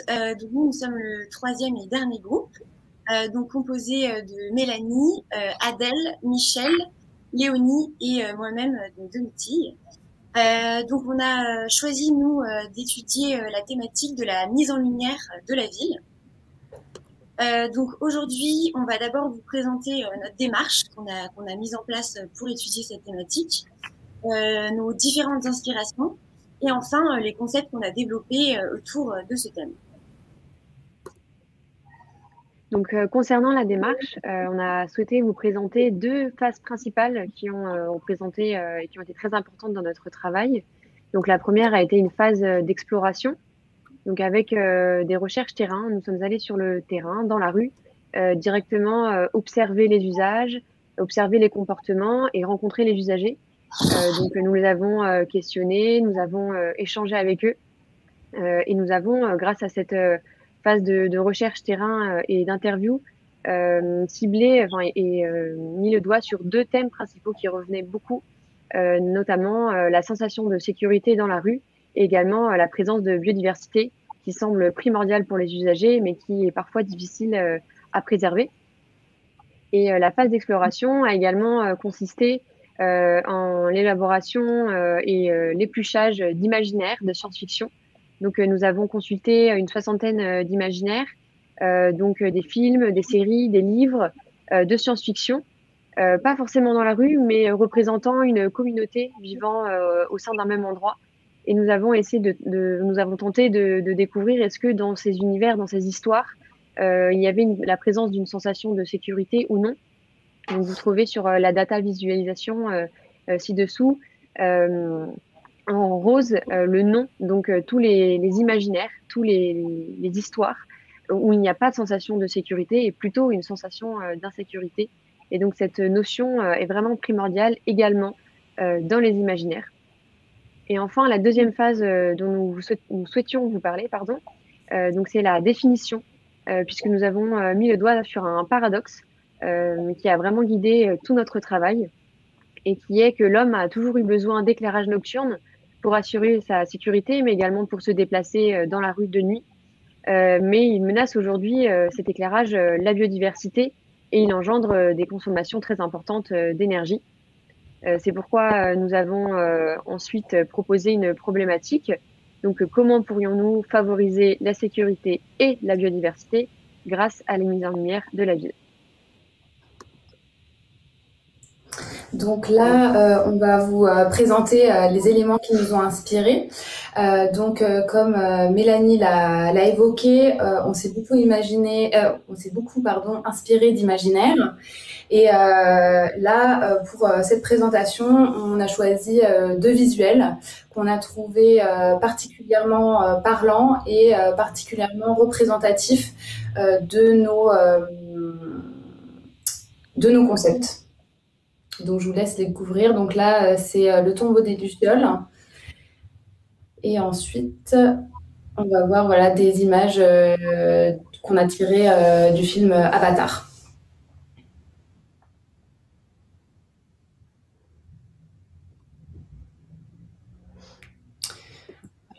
Donc nous sommes le troisième et dernier groupe, donc composé de Mélanie, Adèle, Michel, Léonie et moi-même, donc de Mutille. Donc on a choisi, nous, d'étudier la thématique de la mise en lumière de la ville. Donc aujourd'hui, on va d'abord vous présenter notre démarche qu'on a mise en place pour étudier cette thématique, nos différentes inspirations et enfin les concepts qu'on a développés autour de ce thème. Donc, concernant la démarche, on a souhaité vous présenter deux phases principales qui ont représenté et qui ont été très importantes dans notre travail. Donc, la première a été une phase d'exploration. Donc, avec des recherches terrain, nous sommes allés sur le terrain, dans la rue, directement observer les usages, observer les comportements et rencontrer les usagers. Donc, nous les avons questionnés, nous avons échangé avec eux et nous avons, grâce à cette phase de recherche terrain et d'interview, ciblé et mis le doigt sur deux thèmes principaux qui revenaient beaucoup, notamment la sensation de sécurité dans la rue et également la présence de biodiversité qui semble primordiale pour les usagers, mais qui est parfois difficile à préserver. Et la phase d'exploration a également consisté en l'élaboration et l'épluchage d'imaginaires de science-fiction. Donc, nous avons consulté une soixantaine d'imaginaires, donc des films, des séries, des livres de science-fiction, pas forcément dans la rue, mais représentant une communauté vivant au sein d'un même endroit. Et nous avons nous avons tenté de découvrir est-ce que dans ces univers, dans ces histoires, il y avait la présence d'une sensation de sécurité ou non. Donc, vous trouvez sur la data visualisation ci-dessous en rose le nom, donc tous les imaginaires, tous les histoires où il n'y a pas de sensation de sécurité et plutôt une sensation d'insécurité. Et donc cette notion est vraiment primordiale également dans les imaginaires. Et enfin, la deuxième phase dont nous souhaitions vous parler, pardon, donc c'est la définition, puisque nous avons mis le doigt sur un paradoxe qui a vraiment guidé tout notre travail et qui est que l'homme a toujours eu besoin d'éclairage nocturne pour assurer sa sécurité, mais également pour se déplacer dans la rue de nuit. Mais il menace aujourd'hui cet éclairage la biodiversité et il engendre des consommations très importantes d'énergie. C'est pourquoi nous avons ensuite proposé une problématique. Donc, comment pourrions-nous favoriser la sécurité et la biodiversité grâce à la mise en lumière de la ville? Donc là, on va vous présenter les éléments qui nous ont inspirés. Comme Mélanie l'a évoqué, on s'est beaucoup inspiré d'imaginaire. Et là, pour cette présentation, on a choisi deux visuels qu'on a trouvés particulièrement parlants et particulièrement représentatifs de nos concepts. Donc, je vous laisse les découvrir. Donc là, c'est le tombeau des Lucioles. Et ensuite, on va voir voilà, des images qu'on a tirées du film Avatar.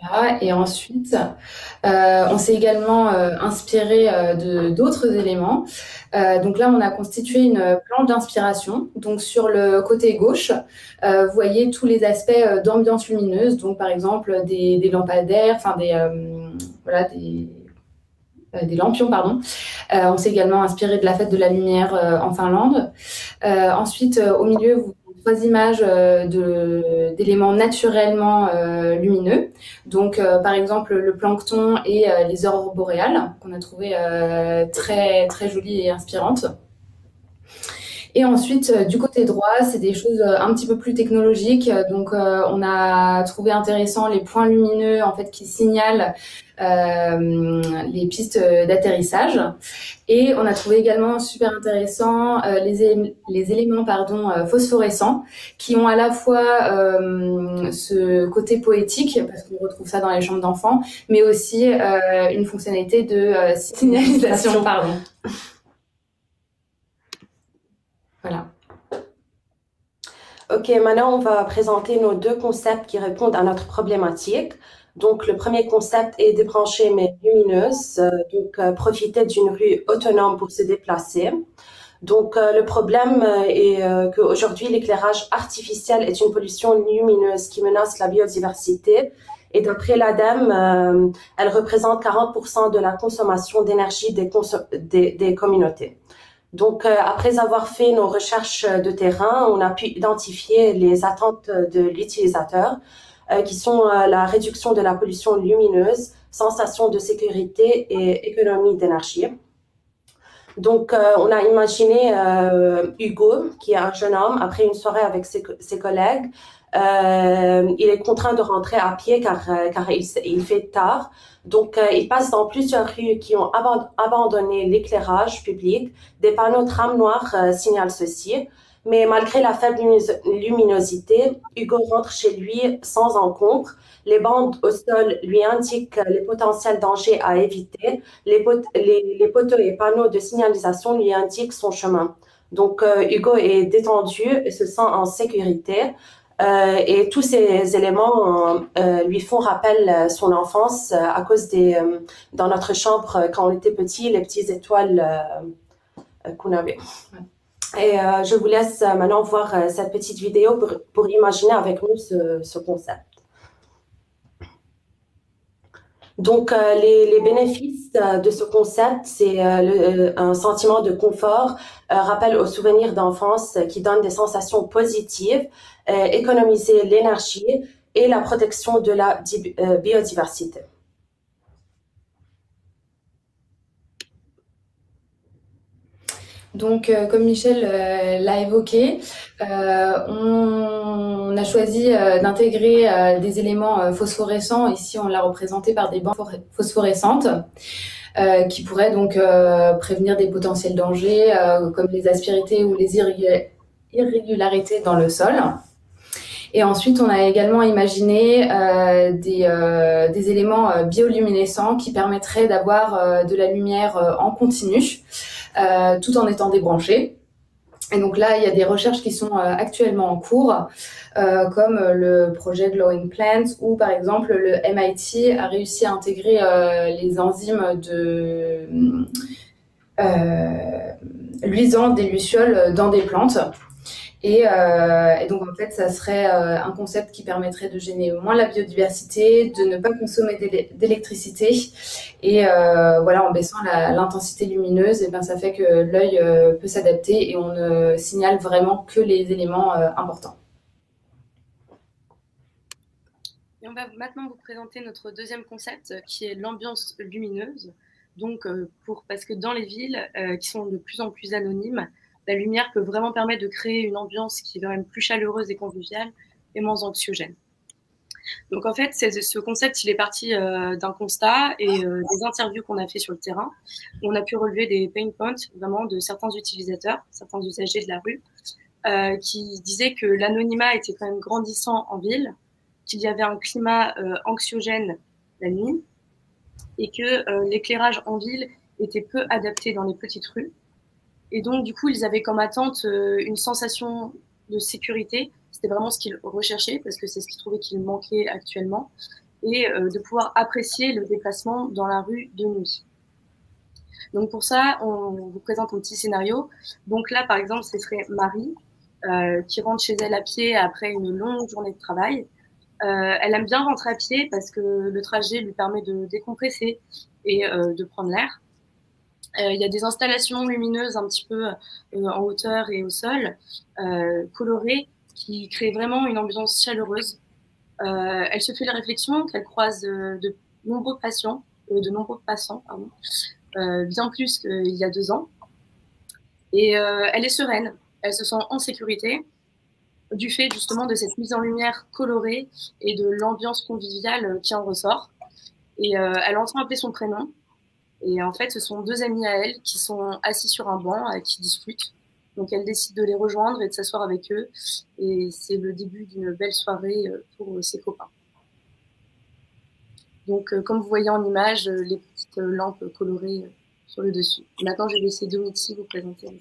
Voilà. Et ensuite, on s'est également inspiré d'autres éléments. Donc là, on a constitué une planche d'inspiration. Donc sur le côté gauche, vous voyez tous les aspects d'ambiance lumineuse. Donc par exemple des lampadaires, enfin des lampions, pardon. On s'est également inspiré de la fête de la lumière en Finlande. Ensuite, au milieu, vous trois images d'éléments naturellement lumineux. Donc, par exemple, le plancton et les aurores boréales, qu'on a trouvé très, très jolies et inspirantes. Et ensuite, du côté droit, c'est des choses un petit peu plus technologiques. Donc, on a trouvé intéressant les points lumineux en fait qui signalent les pistes d'atterrissage. Et on a trouvé également super intéressant les éléments phosphorescents qui ont à la fois ce côté poétique, parce qu'on retrouve ça dans les chambres d'enfants, mais aussi une fonctionnalité de signalisation. Pardon. Voilà. Ok, maintenant on va présenter nos deux concepts qui répondent à notre problématique. Donc, le premier concept est débranché mais lumineuse, profiter d'une rue autonome pour se déplacer. Donc, le problème est qu'aujourd'hui, l'éclairage artificiel est une pollution lumineuse qui menace la biodiversité. Et d'après l'ADEME, elle représente 40% de la consommation d'énergie des communautés. Donc, après avoir fait nos recherches de terrain, on a pu identifier les attentes de l'utilisateur, qui sont la réduction de la pollution lumineuse, sensation de sécurité et économie d'énergie. Donc, on a imaginé Hugo, qui est un jeune homme, après une soirée avec ses collègues. Il est contraint de rentrer à pied car il fait tard. Donc, il passe dans plusieurs rues qui ont abandonné l'éclairage public. Des panneaux tram noirs signalent ceci. Mais malgré la faible luminosité, Hugo rentre chez lui sans encombre. Les bandes au sol lui indiquent les potentiels dangers à éviter. Les poteaux et panneaux de signalisation lui indiquent son chemin. Donc, Hugo est détendu et se sent en sécurité. Et tous ces éléments lui font rappel son enfance à cause dans notre chambre, quand on était petit, les petites étoiles qu'on avait. Et je vous laisse maintenant voir cette petite vidéo pour imaginer avec nous ce concept. Donc, les bénéfices de ce concept, c'est un sentiment de confort, rappel aux souvenirs d'enfance qui donne des sensations positives, économiser l'énergie et la protection de la biodiversité. Donc, comme Michel l'a évoqué, on a choisi d'intégrer des éléments phosphorescents. Ici, on l'a représenté par des bandes phosphorescentes qui pourraient donc prévenir des potentiels dangers comme les aspérités ou les irrégularités dans le sol. Et ensuite, on a également imaginé des éléments bioluminescents qui permettraient d'avoir de la lumière en continu, tout en étant débranchés. Et donc là, il y a des recherches qui sont actuellement en cours, comme le projet Glowing Plants, où par exemple le MIT a réussi à intégrer les enzymes de luisant des lucioles dans des plantes. Et donc, en fait, ça serait un concept qui permettrait de gêner moins la biodiversité, de ne pas consommer d'électricité. Et voilà, en baissant l'intensité lumineuse, et ben, ça fait que l'œil peut s'adapter et on ne signale vraiment que les éléments importants. Et on va maintenant vous présenter notre deuxième concept, qui est l'ambiance lumineuse. Donc, parce que dans les villes qui sont de plus en plus anonymes, la lumière peut vraiment permettre de créer une ambiance qui est quand même plus chaleureuse et conviviale et moins anxiogène. Donc en fait, ce concept, il est parti d'un constat et des interviews qu'on a fait sur le terrain. On a pu relever des pain points vraiment de certains utilisateurs, certains usagers de la rue, qui disaient que l'anonymat était quand même grandissant en ville, qu'il y avait un climat anxiogène la nuit et que l'éclairage en ville était peu adapté dans les petites rues. Et donc, du coup, ils avaient comme attente une sensation de sécurité. C'était vraiment ce qu'ils recherchaient parce que c'est ce qu'ils trouvaient qu'il manquait actuellement. Et de pouvoir apprécier le déplacement dans la rue de nuit. Donc, pour ça, on vous présente un petit scénario. Donc là, par exemple, ce serait Marie qui rentre chez elle à pied après une longue journée de travail. Elle aime bien rentrer à pied parce que le trajet lui permet de décompresser et de prendre l'air. Il y a des installations lumineuses un petit peu en hauteur et au sol, colorées, qui créent vraiment une ambiance chaleureuse. Elle se fait la réflexion qu'elle croise de nombreux passants, bien plus qu'il y a 2 ans. Et elle est sereine, elle se sent en sécurité du fait justement de cette mise en lumière colorée et de l'ambiance conviviale qui en ressort. Et elle entend appeler son prénom. Et en fait, ce sont 2 amis à elle qui sont assis sur un banc, qui discutent. Donc, elle décide de les rejoindre et de s'asseoir avec eux. Et c'est le début d'une belle soirée pour ses copains. Donc, comme vous voyez en image, les petites lampes colorées sur le dessus. Maintenant, je vais laisser Domiti vous présenter.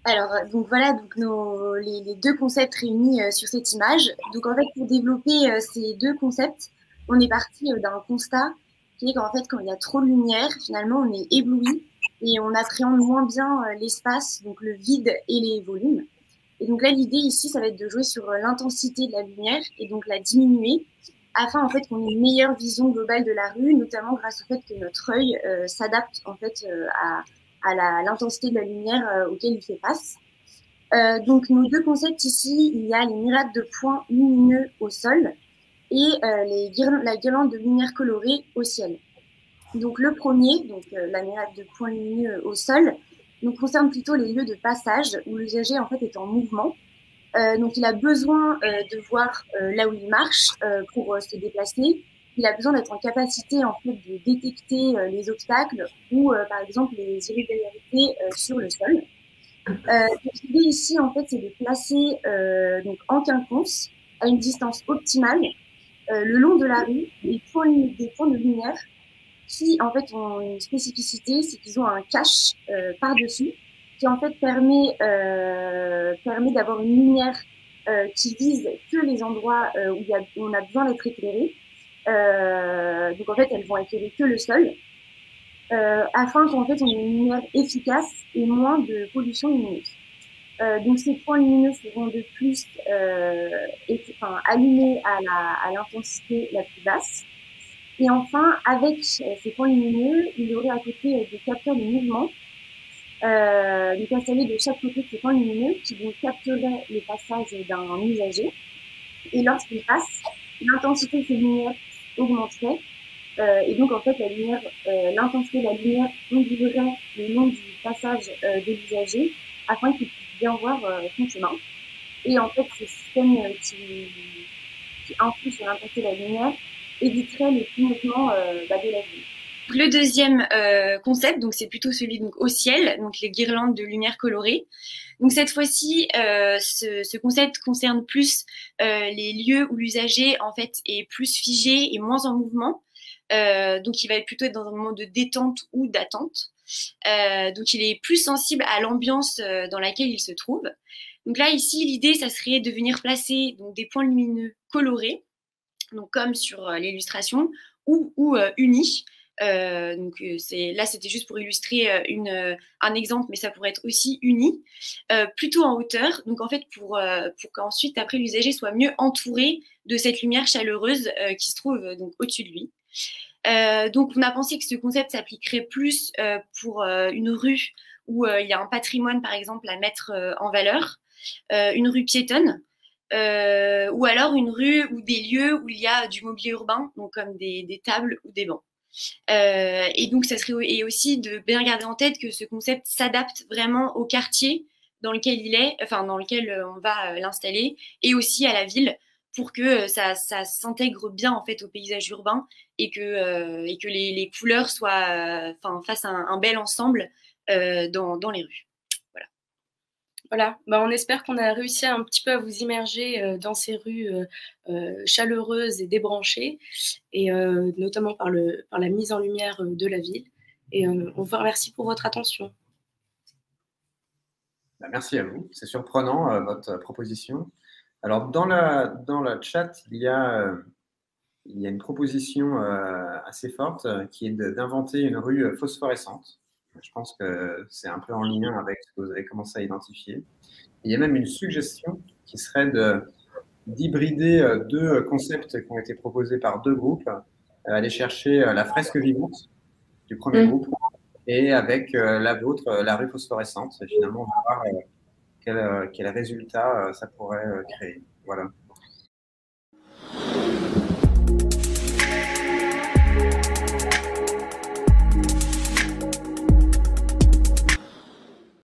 Alors, donc voilà, donc les deux concepts réunis sur cette image. Donc en fait, pour développer ces deux concepts, on est parti d'un constat qui est qu'en fait, quand il y a trop de lumière, finalement, on est ébloui et on appréhende moins bien l'espace, donc le vide et les volumes. Et donc là, l'idée ici, ça va être de jouer sur l'intensité de la lumière et donc la diminuer afin en fait qu'on ait une meilleure vision globale de la rue, notamment grâce au fait que notre œil s'adapte en fait à l'intensité de la lumière auquel il fait face. Donc nos deux concepts ici, il y a les myriades de points lumineux au sol et la guirlande de lumière colorée au ciel. Donc le premier, donc la myriade de points lumineux au sol, donc concerne plutôt les lieux de passage où l'usager en fait est en mouvement. Donc il a besoin de voir là où il marche pour se déplacer. Il a besoin d'être en capacité en fait de détecter les obstacles ou par exemple les irrégularités sur le sol. L'idée ici en fait c'est de placer donc en quinconce à une distance optimale le long de la rue des points de lumière qui en fait ont une spécificité, c'est qu'ils ont un cache par-dessus qui en fait permet d'avoir une lumière qui vise que les endroits où on a besoin d'être éclairé. Donc en fait, elles vont éclairer que le sol, afin qu'en fait on ait une lumière efficace et moins de pollution lumineuse. Donc ces points lumineux seront de plus allumés à l'intensité la plus basse. Et enfin, avec ces points lumineux, il y aurait à côté des capteurs de mouvement donc installés de chaque côté de ces points lumineux qui vont capturer le passage d'un usager. Et lorsqu'il passe, l'intensité de ces lumières augmenterait. Et donc, en fait, l'intensité de la lumière ondulerait le long du passage de l'usager afin qu'il puisse bien voir son chemin. Et en fait, ce système qui influe sur l'intensité de la lumière éviterait le clignotement de la ville. Le deuxième concept, donc c'est plutôt celui donc au ciel, donc les guirlandes de lumière colorée. Donc cette fois-ci, ce concept concerne plus les lieux où l'usager en fait est plus figé et moins en mouvement. Donc il va plutôt être dans un moment de détente ou d'attente. Donc il est plus sensible à l'ambiance dans laquelle il se trouve. Donc là ici l'idée ça serait de venir placer donc des points lumineux colorés, donc comme sur l'illustration, ou unis. Là, c'était juste pour illustrer un exemple, mais ça pourrait être aussi uni, plutôt en hauteur. Donc, en fait, pour qu'ensuite, après, l'usager soit mieux entouré de cette lumière chaleureuse qui se trouve donc au-dessus de lui. Donc, on a pensé que ce concept s'appliquerait plus pour une rue où il y a un patrimoine, par exemple, à mettre en valeur, une rue piétonne, ou alors une rue ou des lieux où il y a du mobilier urbain, donc comme des tables ou des bancs. Et donc, ça serait et aussi de bien garder en tête que ce concept s'adapte vraiment au quartier dans lequel il est, enfin dans lequel on va l'installer, et aussi à la ville pour que ça s'intègre bien en fait au paysage urbain et que les couleurs fassent un bel ensemble dans les rues. Voilà, on espère qu'on a réussi un petit peu à vous immerger dans ces rues chaleureuses et débranchées, et notamment par la mise en lumière de la ville. Et on vous remercie pour votre attention. Merci à vous. C'est surprenant, votre proposition. Alors, dans le chat, il y a une proposition assez forte qui est d'inventer une rue phosphorescente. Je pense que c'est un peu en lien avec ce que vous avez commencé à identifier. Il y a même une suggestion qui serait d'hybrider deux concepts qui ont été proposés par deux groupes, aller chercher la fresque vivante du premier groupe et avec la vôtre, la rue phosphorescente. Et finalement, on va voir quel résultat ça pourrait créer. Voilà.